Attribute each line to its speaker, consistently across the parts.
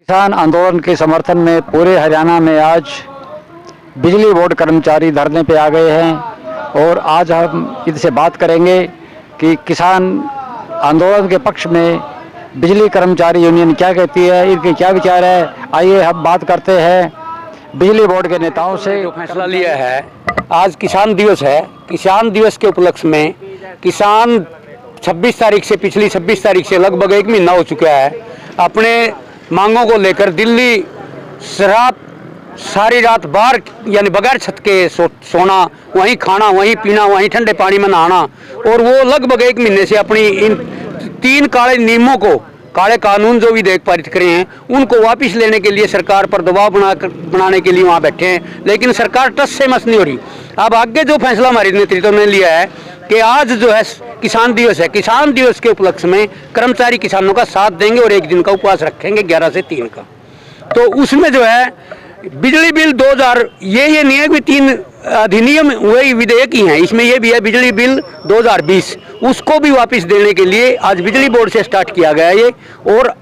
Speaker 1: किसान आंदोलन के समर्थन में पूरे हरियाणा में आज बिजली बोर्ड कर्मचारी धरने पे आ गए हैं और आज हम इनसे बात करेंगे कि किसान आंदोलन के पक्ष में बिजली कर्मचारी यूनियन क्या कहती है, इनके क्या विचार है। आइए हम बात करते हैं बिजली बोर्ड के नेताओं से।
Speaker 2: जो फैसला लिया है, आज किसान दिवस है। किसान दिवस के उपलक्ष्य में किसान 26 तारीख से, पिछली 26 तारीख से लगभग 1 महीना हो चुका है, अपने मांगों को लेकर दिल्ली सारी रात बाहर यानी बगैर छत के सोना, वहीं खाना, वहीं पीना, वहीं ठंडे पानी में नहाना, और वो लगभग 1 महीने से अपनी इन 3 काले नियमों को, काले कानून जो विधेयक पारित करे हैं, उनको वापस लेने के लिए सरकार पर दबाव बनाने के लिए वहाँ बैठे हैं, लेकिन सरकार टस से मस नहीं हो रही। अब आगे जो फैसला हमारे नेतृत्व ने लिया है कि आज जो है किसान दिवस है, किसान दिवस के उपलक्ष्य में कर्मचारी किसानों का साथ देंगे और 1 दिन का उपवास रखेंगे 11 से 3 का। तो उसमें जो है बिजली बिल 2000, ये नहीं है कि 3 अधिनियम वही विधेयक ही हैं, इसमें ये भी है बिजली बिल 2020, उसको भी वापस देने के लिए आज बिजली बोर्ड से स्टार्ट किया गया है ये। और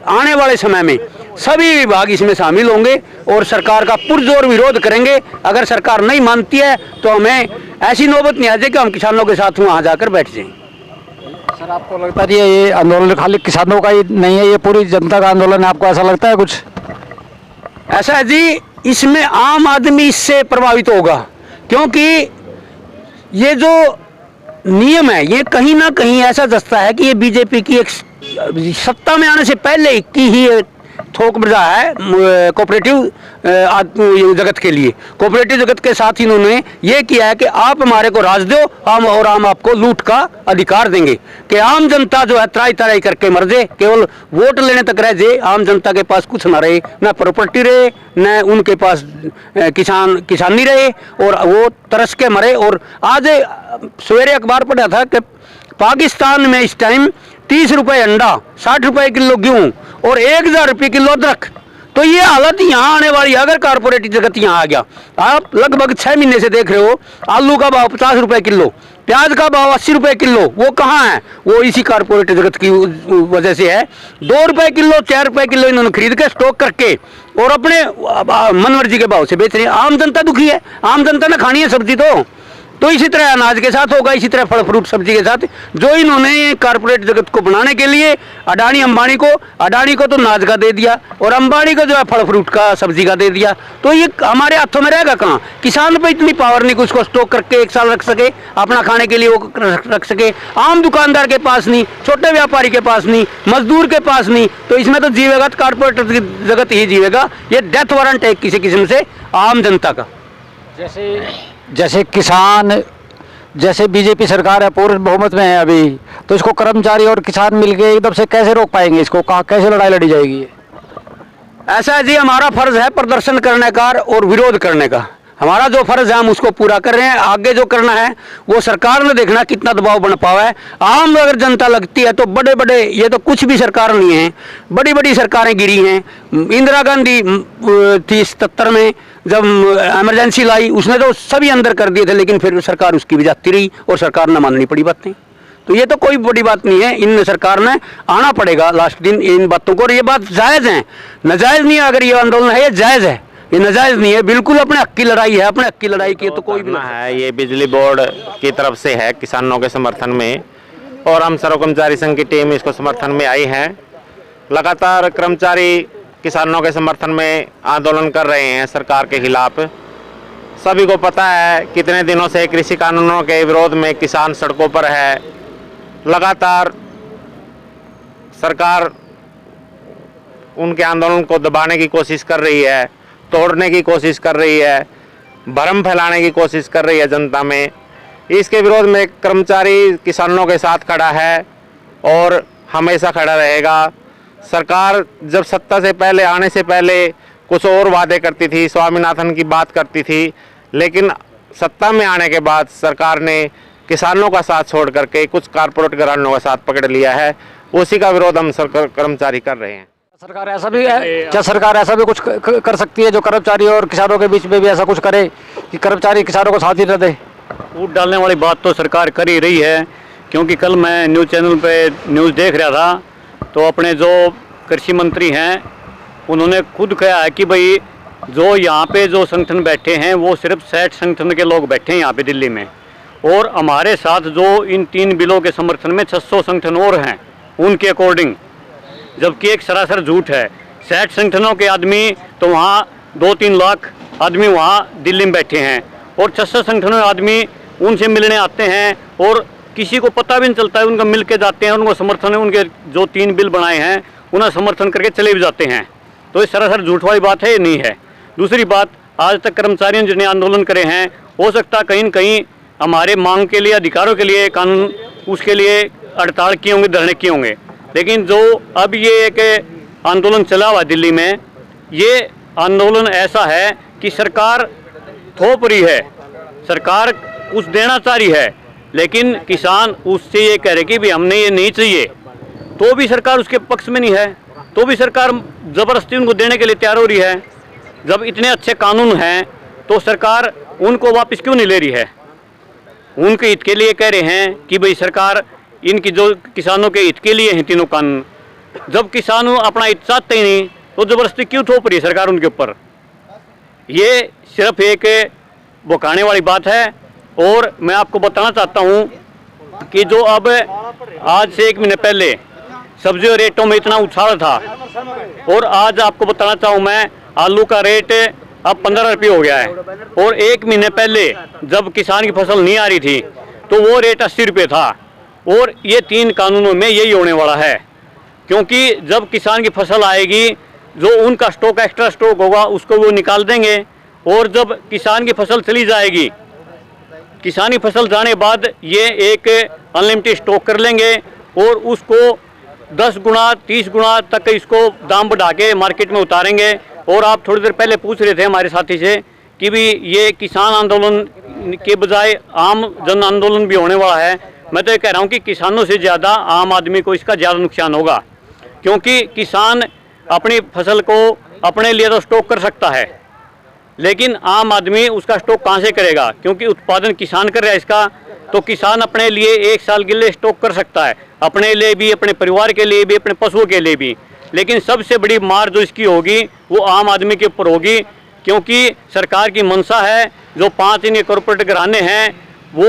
Speaker 2: आने वाले समय में सभी विभाग इसमें शामिल होंगे और सरकार का पुरजोर विरोध करेंगे। अगर सरकार नहीं मानती है तो हमें ऐसी नौबत नहीं आ जाए कि हम किसानों के साथ वहाँ जाकर बैठ जाएं।
Speaker 1: सर, आपको लगता है ये आंदोलन खाली किसानों का ही नहीं है, ये पूरी जनता का आंदोलन है, आपको ऐसा लगता है कुछ?
Speaker 2: ऐसा है जी, इसमें आम आदमी इससे प्रभावित होगा, क्योंकि ये जो नियम है ये कहीं ना कहीं ऐसा दस्ता है कि ये बीजेपी की एक सत्ता में आने से पहले की ही थोक बजा है कोऑपरेटिव जगत के लिए। कोऑपरेटिव जगत के साथ इन्होंने ये किया है कि आप हमारे को राज दो, हम आपको लूट का अधिकार देंगे, कि आम जनता जो है त्राई तराई करके मर जाए, केवल वोट लेने तक रह जाए, आम जनता के पास कुछ ना रहे, ना प्रॉपर्टी रहे, न उनके पास किसानी रहे, और वो तरस के मरे। और आज सवेरे अखबार पढ़ा था कि पाकिस्तान में इस टाइम 30 रुपये अंडा, 60 रुपये किलो गेहूँ और 1000 रुपये किलो अदरक। तो ये हालत यहाँ आने वाली है अगर कारपोरेट जगत यहाँ आ गया। आप लगभग 6 महीने से देख रहे हो, आलू का भाव 50 रुपये किलो, प्याज का भाव 80 रुपये किलो, वो कहाँ है? वो इसी कारपोरेट जगत की वजह से है। 2 रुपये किलो, 4 रुपये किलो इन्होंने खरीद के स्टॉक करके और अपने मनमर्जी के भाव से बेच रहे हैं। आम जनता दुखी है, आम जनता ने खानी है सब्जी। तो इसी तरह अनाज के साथ होगा, इसी तरह फल फ्रूट सब्जी के साथ, जो इन्होंने कारपोरेट जगत को बनाने के लिए अडानी को तो अनाज का दे दिया और अंबानी को जो है फल फ्रूट का, सब्जी का दे दिया। तो ये हमारे हाथों में रहेगा कहाँ? किसान पे इतनी पावर नहीं कि उसको स्टॉक करके 1 साल रख सके, अपना खाने के लिए वो रख सके। आम दुकानदार के पास नहीं, छोटे व्यापारी के पास नहीं, मजदूर के पास नहीं। तो इसमें तो जीवेगा तो कारपोरेट जगत ही जीवेगा। ये डेथ वारंट है किसी किस्म से आम जनता का।
Speaker 1: जैसे किसान, जैसे बीजेपी सरकार है पूर्ण बहुमत में है अभी, तो इसको कर्मचारी और किसान मिलके एकदम से कैसे रोक पाएंगे? इसको कहाँ कैसे लड़ाई लड़ी जाएगी?
Speaker 2: ऐसा है जी, हमारा फर्ज है प्रदर्शन करने का और विरोध करने का। हमारा जो फर्ज है हम उसको पूरा कर रहे हैं। आगे जो करना है वो सरकार ने देखना कितना दबाव बन पावा है। आम अगर जनता लगती है तो बड़े बड़े, ये तो कुछ भी सरकार नहीं है, बड़ी बड़ी सरकारें गिरी हैं। इंदिरा गांधी थी 77 में जब इमरजेंसी लाई, उसने तो सभी अंदर कर दिए थे, लेकिन फिर सरकार उसकी भी जाती रही और सरकार ने माननी पड़ी बातें। तो ये तो कोई बड़ी बात नहीं है, इन सरकार ने आना पड़ेगा लास्ट दिन इन बातों को। और ये बात जायज़ है, नाजायज़ नहीं है। अगर ये आंदोलन है ये जायज़ है, ये नाजायज़ नहीं है, बिल्कुल अपने हक की लड़ाई है। अपने हक की लड़ाई की तो कोई भी
Speaker 3: है। ये बिजली बोर्ड की तरफ से है किसानों के समर्थन में, और हम सर्व कर्मचारी संघ की टीम इसको समर्थन में आई है। लगातार कर्मचारी किसानों के समर्थन में आंदोलन कर रहे हैं सरकार के खिलाफ। सभी को पता है कितने दिनों से कृषि कानूनों के विरोध में किसान सड़कों पर है। लगातार सरकार उनके आंदोलन को दबाने की कोशिश कर रही है, तोड़ने की कोशिश कर रही है, भ्रम फैलाने की कोशिश कर रही है जनता में। इसके विरोध में कर्मचारी किसानों के साथ खड़ा है और हमेशा खड़ा रहेगा। सरकार जब सत्ता से पहले, आने से पहले कुछ और वादे करती थी, स्वामीनाथन की बात करती थी, लेकिन सत्ता में आने के बाद सरकार ने किसानों का साथ छोड़ करके कुछ कारपोरेट घरानों का साथ पकड़ लिया है। उसी का विरोध हम कर्मचारी कर रहे हैं।
Speaker 1: सरकार ऐसा भी है क्या? सरकार ऐसा भी कुछ कर सकती है जो कर्मचारी और किसानों के बीच में भी ऐसा कुछ करे कि कर्मचारी किसानों को साथ ही न दे?
Speaker 4: फूट डालने वाली बात तो सरकार कर ही रही है, क्योंकि कल मैं न्यूज़ चैनल पे न्यूज़ देख रहा था तो अपने जो कृषि मंत्री हैं उन्होंने खुद कहा है कि भाई जो यहाँ पे जो संगठन बैठे हैं वो सिर्फ 60 संगठन के लोग बैठे हैं यहाँ पे दिल्ली में, और हमारे साथ जो इन 3 बिलों के समर्थन में 600 संगठन और हैं उनके अकॉर्डिंग, जबकि एक सरासर झूठ है। 60 संगठनों के आदमी तो वहाँ 2-3 लाख आदमी वहाँ दिल्ली में बैठे हैं, और 600 संगठनों के आदमी उनसे मिलने आते हैं और किसी को पता भी नहीं चलता है, उनका मिल के जाते हैं, उनको समर्थन है, उनके जो 3 बिल बनाए हैं उन्हें समर्थन करके चले भी जाते हैं। तो ये सरासर झूठ वाली बात है, ये नहीं है। दूसरी बात, आज तक कर्मचारियों जिन्हें आंदोलन करे हैं, हो सकता कहीं न कहीं हमारे मांग के लिए, अधिकारों के लिए कानून उसके लिए हड़ताल किए होंगे, धरने किए होंगे, लेकिन जो अब ये एक आंदोलन चला हुआ दिल्ली में, ये आंदोलन ऐसा है कि सरकार थोप रही है, सरकार कुछ देना चाह रही है, लेकिन किसान उससे ये कह रहे कि भी हमने ये नहीं चाहिए, तो भी सरकार उसके पक्ष में नहीं है, तो भी सरकार ज़बरदस्ती उनको देने के लिए तैयार हो रही है। जब इतने अच्छे कानून हैं तो सरकार उनको वापस क्यों नहीं ले रही है? उनके हित के लिए कह रहे हैं कि भाई सरकार इनकी जो किसानों के हित के लिए हैं तीनों कानून, जब किसान अपना हित चाहते ही नहीं तो ज़बरदस्ती क्यों थोप रही है सरकार उनके ऊपर? ये सिर्फ एक भौकाने वाली बात है। और मैं आपको बताना चाहता हूँ कि जो अब आज से 1 महीने पहले सब्जियों रेटों में इतना उछाल था, और आज आपको बताना चाहूँ मैं, आलू का रेट अब 15 रुपये हो गया है, और 1 महीने पहले जब किसान की फसल नहीं आ रही थी तो वो रेट 80 रुपये था। और ये 3 कानूनों में यही होने वाला है, क्योंकि जब किसान की फसल आएगी, जो उनका स्टॉक एक्स्ट्रा स्टॉक होगा उसको वो निकाल देंगे, और जब किसान की फसल चली जाएगी, किसान की फसल जाने बाद ये एक अनलिमिटेड स्टॉक कर लेंगे और उसको 10 गुना 30 गुना तक इसको दाम बढ़ा के मार्केट में उतारेंगे। और आप थोड़ी देर पहले पूछ रहे थे हमारे साथी से कि भी ये किसान आंदोलन के बजाय आम जन आंदोलन भी होने वाला है। मैं तो ये कह रहा हूँ कि किसानों से ज़्यादा आम आदमी को इसका ज़्यादा नुकसान होगा, क्योंकि किसान अपनी फसल को अपने लिए तो स्टॉक कर सकता है, लेकिन आम आदमी उसका स्टॉक कहाँ से करेगा? क्योंकि उत्पादन किसान कर रहा है इसका, तो किसान अपने लिए 1 साल के लिए स्टॉक कर सकता है, अपने लिए भी, अपने परिवार के लिए भी, अपने पशुओं के लिए भी। लेकिन सबसे बड़ी मार जो इसकी होगी वो आम आदमी के ऊपर होगी, क्योंकि सरकार की मंशा है जो 5 इनके कॉरपोरेट घराने हैं वो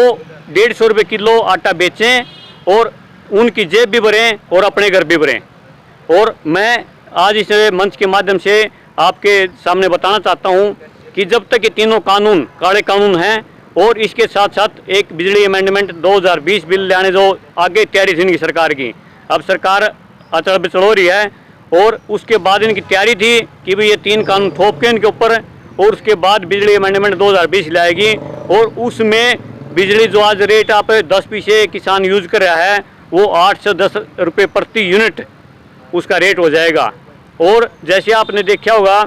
Speaker 4: 150 रुपये किलो आटा बेचें और उनकी जेब भी भरें और अपने घर भी भरें। और मैं आज इस मंच के माध्यम से आपके सामने बताना चाहता हूँ कि जब तक ये तीनों कानून काले कानून हैं, और इसके साथ साथ एक बिजली अमेंडमेंट 2020 बिल लाने जो आगे तैयारी थी इनकी सरकार की, अब सरकार अचल बिचल हो रही है, और उसके बाद इनकी तैयारी थी कि भाई ये 3 कानून थोप के इनके ऊपर, और उसके बाद बिजली अमेंडमेंट 2020 लाएगी, और उसमें बिजली जो आज रेट आप 10 पैसे किसान यूज कर रहा है वो 8 से 10 रुपये प्रति यूनिट उसका रेट हो जाएगा। और जैसे आपने देखा होगा,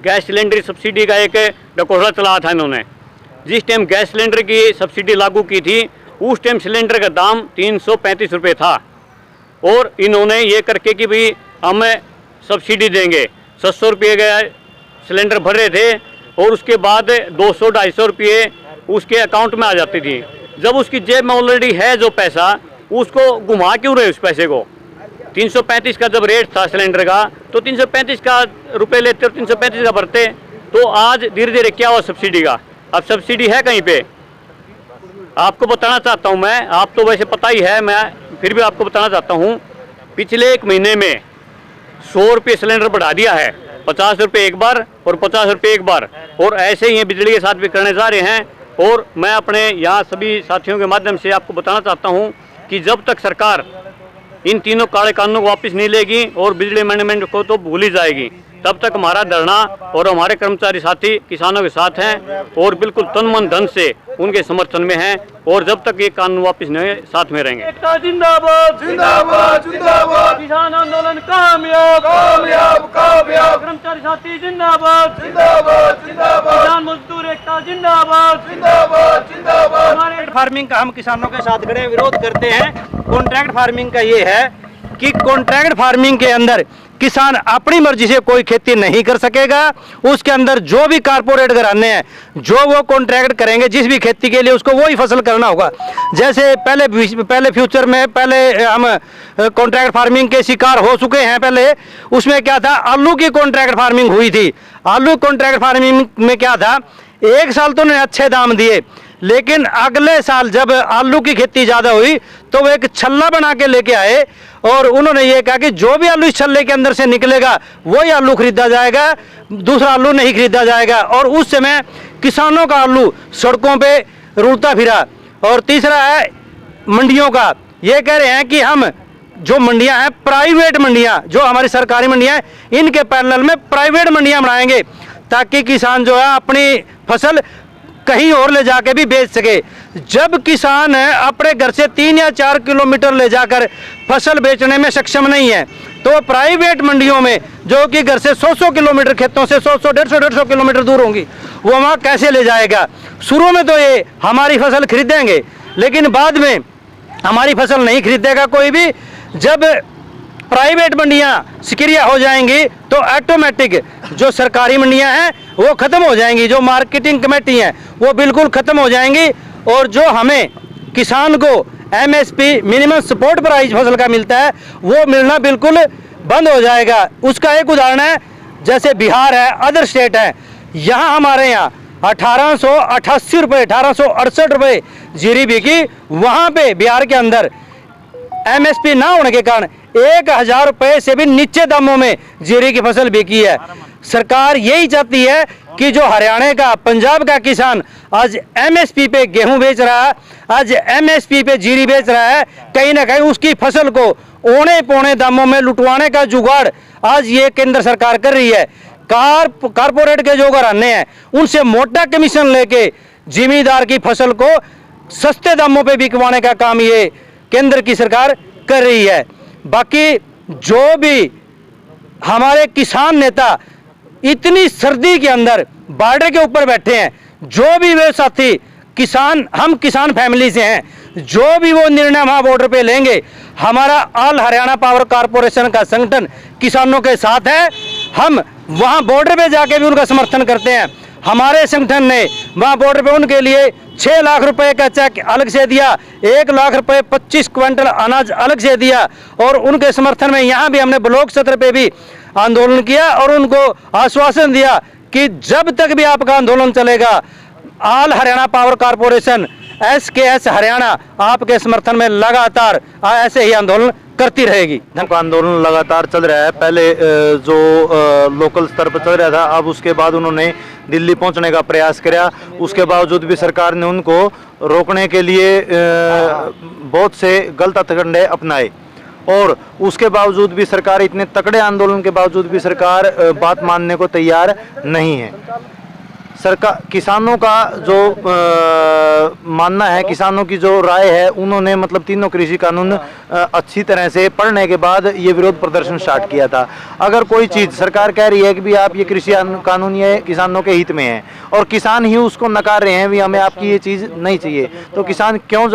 Speaker 4: गैस सिलेंडर सब्सिडी का एक डकोरा चलाया था इन्होंने। जिस टाइम गैस सिलेंडर की सब्सिडी लागू की थी उस टाइम सिलेंडर का दाम 335 रुपये था, और इन्होंने ये करके कि भाई हम सब्सिडी देंगे, 700 रुपये का सिलेंडर भर रहे थे, और उसके बाद 200-250 रुपये उसके अकाउंट में आ जाती थी। जब उसकी जेब में ऑलरेडी है जो पैसा, उसको घुमा क्यों रहे उस पैसे को? 335 का जब रेट था सिलेंडर का तो 335 का रुपये लेते और 335 का भरते। तो आज धीरे धीरे क्या हुआ सब्सिडी का? अब सब्सिडी है कहीं पे? आपको बताना चाहता हूं मैं, आप तो वैसे पता ही है, मैं फिर भी आपको बताना चाहता हूं, पिछले 1 महीने में 100 रुपये सिलेंडर बढ़ा दिया है, 50 रुपये एक बार और 50 रुपये एक बार, और ऐसे ही बिजली के साथ भी करने जा रहे हैं। और मैं अपने यहाँ सभी साथियों के माध्यम से आपको बताना चाहता हूँ कि जब तक सरकार इन तीनों काले कानूनों को वापस नहीं लेगी और बिजली अमेंडमेंट को तो भूल ही जाएगी, तब तक हमारा धरना और हमारे कर्मचारी साथी किसानों के साथ हैं और बिल्कुल तन मन धन से उनके समर्थन में हैं, और जब तक ये कानून वापस नहीं साथ में रहेंगे।
Speaker 5: जिंदाबाद जिंदाबाद जिंदाबाद, किसान आंदोलन कामयाब कामयाब कामयाब, कर्मचारी साथी जिंदाबाद जिंदाबाद जिंदाबाद, किसान मजदूर एकता जिंदाबाद जिंदाबाद जिंदाबाद। हमारे फार्मिंग का हम किसानों के साथ खड़े विरोध करते हैं। कॉन्ट्रैक्ट फार्मिंग का ये है कि कॉन्ट्रैक्ट फार्मिंग के अंदर
Speaker 6: किसान अपनी मर्जी से कोई खेती नहीं कर सकेगा। उसके अंदर जो भी कारपोरेट घराने हैं, जो वो कॉन्ट्रैक्ट करेंगे जिस भी खेती के लिए, उसको वही फसल करना होगा। जैसे पहले फ्यूचर में पहले हम कॉन्ट्रैक्ट फार्मिंग के शिकार हो चुके हैं। पहले उसमें क्या था, आलू की कॉन्ट्रैक्ट फार्मिंग हुई थी। आलू कॉन्ट्रैक्ट फार्मिंग में क्या था, एक साल तो उन्होंने अच्छे दाम दिए, लेकिन अगले साल जब आलू की खेती ज़्यादा हुई तो वो एक छल्ला बना के लेके आए और उन्होंने ये कहा कि जो भी आलू इस छल्ले के अंदर से निकलेगा वही आलू खरीदा जाएगा, दूसरा आलू नहीं खरीदा जाएगा। और उस समय किसानों का आलू सड़कों पे रुलता फिरा। और तीसरा है मंडियों का, ये कह रहे हैं कि हम जो मंडियां हैं, प्राइवेट मंडियां, जो हमारी सरकारी मंडियां हैं, इनके पैरेलल में प्राइवेट मंडियां बनाएंगे ताकि किसान जो है अपनी फसल कहीं और ले जाके भी बेच सके। जब किसान अपने घर से 3 या 4 किलोमीटर ले जाकर फसल बेचने में सक्षम नहीं है तो प्राइवेट मंडियों में, जो कि घर से 100 किलोमीटर, खेतों से 100 150 किलोमीटर दूर होंगी, वो वहाँ कैसे ले जाएगा। शुरू में तो ये हमारी फसल खरीदेंगे, लेकिन बाद में हमारी फसल नहीं खरीदेगा कोई भी। जब प्राइवेट मंडियां सक्रिय हो जाएंगी तो ऑटोमेटिक जो सरकारी मंडियां हैं वो खत्म हो जाएंगी, जो मार्केटिंग कमेटी है वो बिल्कुल खत्म हो जाएंगी। और जो हमें किसान को एमएसपी, मिनिमम सपोर्ट प्राइस फसल का मिलता है, वो मिलना बिल्कुल बंद हो जाएगा। उसका एक उदाहरण है, जैसे बिहार है, अदर स्टेट है, यहाँ हमारे यहाँ 1888 रुपये, 1868 रुपये जीरी बिकी। वहाँ पे बिहार के अंदर एमएसपी ना होने के कारण 1000 रुपये से भी नीचे दामों में जीरी की फसल बिकी है। सरकार यही चाहती है कि जो हरियाणा का, पंजाब का किसान आज एमएसपी पे गेहूं बेच रहा है, आज एमएसपी पे जीरी बेच रहा है, कहीं ना कहीं उसकी फसल को औने पौने दामों में लुटवाने का जुगाड़ आज ये केंद्र सरकार कर रही है। कारपोरेट के जो घराने हैं उनसे मोटा कमीशन लेके जिमीदार की फसल को सस्ते दामों पे बिकवाने का काम ये केंद्र की सरकार कर रही है। बाकी जो भी हमारे किसान नेता इतनी सर्दी के अंदर बॉर्डर के ऊपर बैठे हैं, जो भी वे साथी किसान, हम किसान फैमिली से हैं, जो भी वो निर्णय वहाँ बॉर्डर पे लेंगे, हमारा ऑल हरियाणा पावर कॉरपोरेशन का संगठन किसानों के साथ है। हम वहाँ बॉर्डर पे जाके भी उनका समर्थन करते हैं। हमारे संगठन ने वहाँ बॉर्डर पे उनके लिए 6 लाख रुपए का चेक अलग से दिया, 1 लाख रुपए 25 क्विंटल अनाज अलग से दिया। और उनके समर्थन में यहाँ भी हमने ब्लॉक स्तर पे भी आंदोलन किया और उनको आश्वासन दिया कि जब तक भी आपका आंदोलन चलेगा, all Haryana power corporation SKS Haryana आपके समर्थन में लगातार ऐसे ही आंदोलन करती रहेगी।
Speaker 7: आंदोलन लगातार चल रहा है। पहले जो लोकल स्तर पर चल रहा था, अब उसके बाद उन्होंने दिल्ली पहुंचने का प्रयास किया। उसके बावजूद भी सरकार ने उनको रोकने के लिए बहुत से गलत हथकंडे अपनाए और उसके बावजूद भी सरकार, इतने तकड़े आंदोलन के बावजूद भी सरकार बात मानने को तैयार नहीं है। सरकार, किसानों का जो मानना है, किसानों की जो राय है, उन्होंने मतलब तीनों कृषि कानून अच्छी तरह से पढ़ने के बाद ये विरोध प्रदर्शन स्टार्ट किया था। अगर कोई चीज़ सरकार कह रही है कि भी आप ये कृषि कानून ये किसानों के हित में है और किसान ही उसको नकार रहे हैं भी हमें आपकी ये चीज़ नहीं चाहिए, तो किसान क्यों,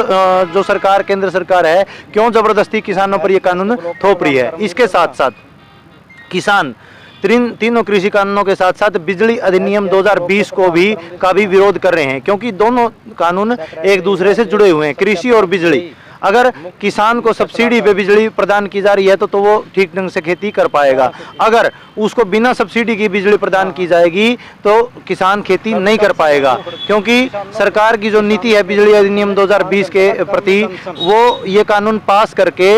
Speaker 7: जो सरकार, केंद्र सरकार है, क्यों ज़बरदस्ती किसानों पर ये कानून थोप रही है। इसके साथ साथ किसान तीनों कृषि कानूनों के साथ साथ बिजली अधिनियम 2020 का भी विरोध कर रहे हैं, क्योंकि दोनों कानून एक दूसरे से जुड़े हुए हैं, कृषि और बिजली। अगर किसान को सब्सिडी पे बिजली प्रदान की जा रही है तो वो ठीक ढंग से खेती कर पाएगा। अगर उसको बिना सब्सिडी की बिजली प्रदान की जाएगी तो किसान खेती नहीं कर पाएगा, क्योंकि सरकार की जो नीति है बिजली अधिनियम 2020 के प्रति, वो ये कानून पास करके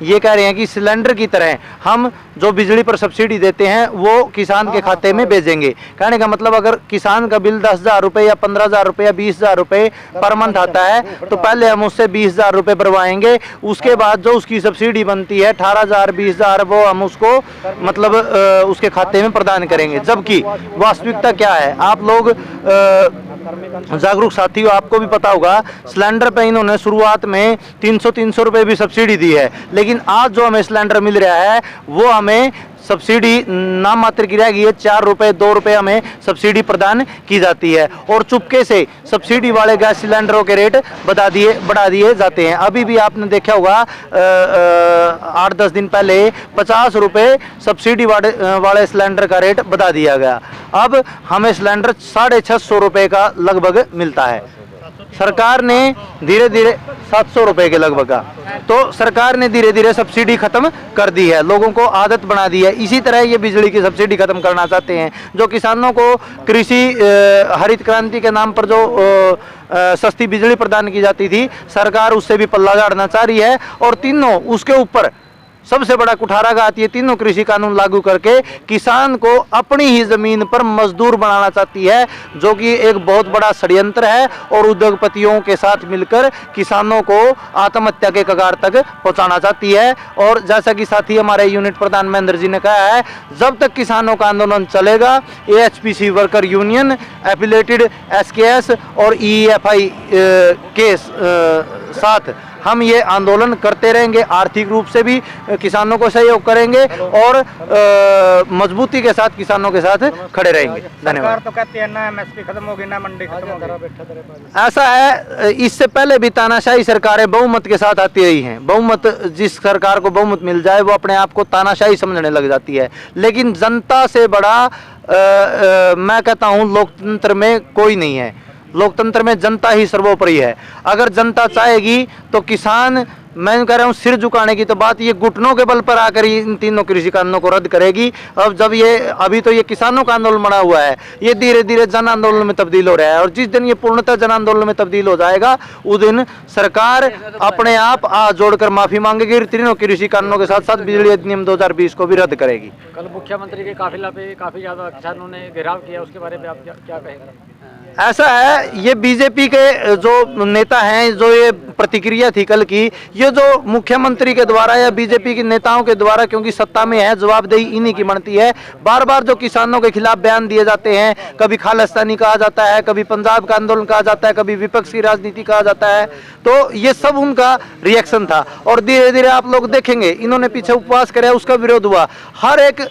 Speaker 7: ये कह रहे हैं कि सिलेंडर की तरह हम जो बिजली पर सब्सिडी देते हैं वो किसान के खाते में भेजेंगे। कहने का मतलब, अगर किसान का बिल 10,000 रुपये या 15,000 रुपये या 20,000 रुपये पर मंथ आता है तो पहले हम उससे 20,000 रुपये भरवाएंगे, उसके बाद जो उसकी सब्सिडी बनती है 18,000 20,000 वो हम उसको मतलब उसके खाते में प्रदान करेंगे। जबकि वास्तविकता क्या है, आप लोग जागरूक साथियों, आपको भी पता होगा, सिलेंडर पे इन्होंने शुरुआत में 300 रुपये भी सब्सिडी दी है, लेकिन आज जो हमें सिलेंडर मिल रहा है वो हमें सब्सिडी नाम मात्र की रहेगी, 4 रुपए 2 रुपए हमें सब्सिडी प्रदान की जाती है और चुपके से सब्सिडी वाले गैस सिलेंडरों के रेट बढ़ा दिए जाते हैं। अभी भी आपने देखा होगा 8-10 दिन पहले 50 रुपए सब्सिडी वाले सिलेंडर का रेट बढ़ा दिया गया। अब हमें सिलेंडर 650 रुपए का लगभग मिलता है। सरकार ने धीरे धीरे 700 रुपए के लगभग का, तो सरकार ने धीरे धीरे सब्सिडी खत्म कर दी है, लोगों को आदत बना दी है। इसी तरह ये बिजली की सब्सिडी खत्म करना चाहते हैं। जो किसानों को कृषि हरित क्रांति के नाम पर जो सस्ती बिजली प्रदान की जाती थी, सरकार उससे भी पल्ला झाड़ना चाह रही है और तीनों उसके ऊपर सबसे बड़ा कुठारा गाती है। तीनों कृषि कानून लागू करके किसान को अपनी ही जमीन पर मजदूर बनाना चाहती है, जो कि एक बहुत बड़ा षड्यंत्र है और उद्योगपतियों के साथ मिलकर किसानों को आत्महत्या के कगार तक पहुंचाना चाहती है। और जैसा कि साथी हमारे यूनिट प्रधान महेंद्र जी ने कहा है, जब तक किसानों का आंदोलन चलेगा, AHPC worker union, affiliated SKS और EFI के साथ हम ये आंदोलन करते रहेंगे। आर्थिक रूप से भी किसानों को सहयोग करेंगे और मजबूती के साथ किसानों के साथ खड़े रहेंगे। धन्यवाद।
Speaker 6: तो कहते हैं ना MSP खत्म होगी ना मंडी खत्म होगी।
Speaker 7: ऐसा है, इससे पहले भी तानाशाही सरकारें बहुमत के साथ आती रही हैं। बहुमत, जिस सरकार को बहुमत मिल जाए वो अपने आप को तानाशाही समझने लग जाती है। लेकिन जनता से बड़ा मैं कहता हूँ लोकतंत्र में कोई नहीं है। लोकतंत्र में जनता ही सर्वोपरि है। अगर जनता चाहेगी तो किसान, मैं कह रहा हूँ, सिर झुकाने की तो बात, ये घुटनों के बल पर आकर इन तीनों कृषि कानूनों को रद्द करेगी। अब जब ये अभी तो ये किसानों का आंदोलन बना हुआ है, ये धीरे धीरे जन आंदोलन में तब्दील हो रहा है और जिस दिन ये पूर्णतः जन आंदोलन में तब्दील हो जाएगा उस दिन सरकार अपने आप हाथ जोड़कर माफी मांगेगी, तीनों कृषि कानूनों के साथ साथ बिजली अधिनियम 2020 को भी रद्द करेगी।
Speaker 1: कल मुख्यमंत्री के काफिला पे काफी ज्यादा किसानों ने घेराव किया, उसके बारे में आप क्या कहेंगे?
Speaker 7: ऐसा है, ये बीजेपी के जो नेता हैं, जो ये प्रतिक्रिया थी कल की, ये जो मुख्यमंत्री के द्वारा या बीजेपी के नेताओं के द्वारा, क्योंकि सत्ता में है, जवाबदेही इन्हीं की बनती है। बार बार जो किसानों के खिलाफ बयान दिए जाते हैं, कभी खालिस्तानी कहा जाता है, कभी पंजाब का आंदोलन कहा जाता है, कभी विपक्ष की राजनीति कहा जाता है, तो ये सब उनका रिएक्शन था। और धीरे धीरे आप लोग देखेंगे, इन्होंने पीछे उपवास कराया, उसका विरोध हुआ। हर एक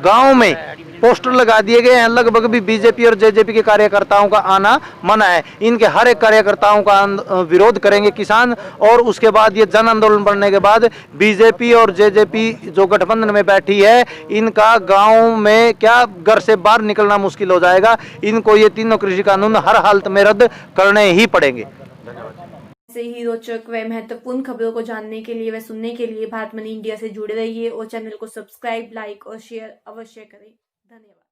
Speaker 7: गांव में पोस्टर लगा दिए गए हैं। लगभग भी बीजेपी और जेजेपी के कार्यकर्ताओं का आना मना है। इनके हर एक कार्यकर्ताओं का विरोध करेंगे किसान। और उसके बाद ये जन आंदोलन बनने के बाद बीजेपी और जेजेपी जो गठबंधन में बैठी है, इनका गांव में क्या घर से बाहर निकलना मुश्किल हो जाएगा। इनको ये तीनों कृषि कानून हर हालत में रद्द करने ही पड़ेंगे।
Speaker 8: ऐसे ही रोचक व महत्वपूर्ण खबरों को जानने के लिए व सुनने के लिए भारत मनी इंडिया से जुड़े रहिए और चैनल को सब्सक्राइब, लाइक और शेयर अवश्य करें। धन्यवाद।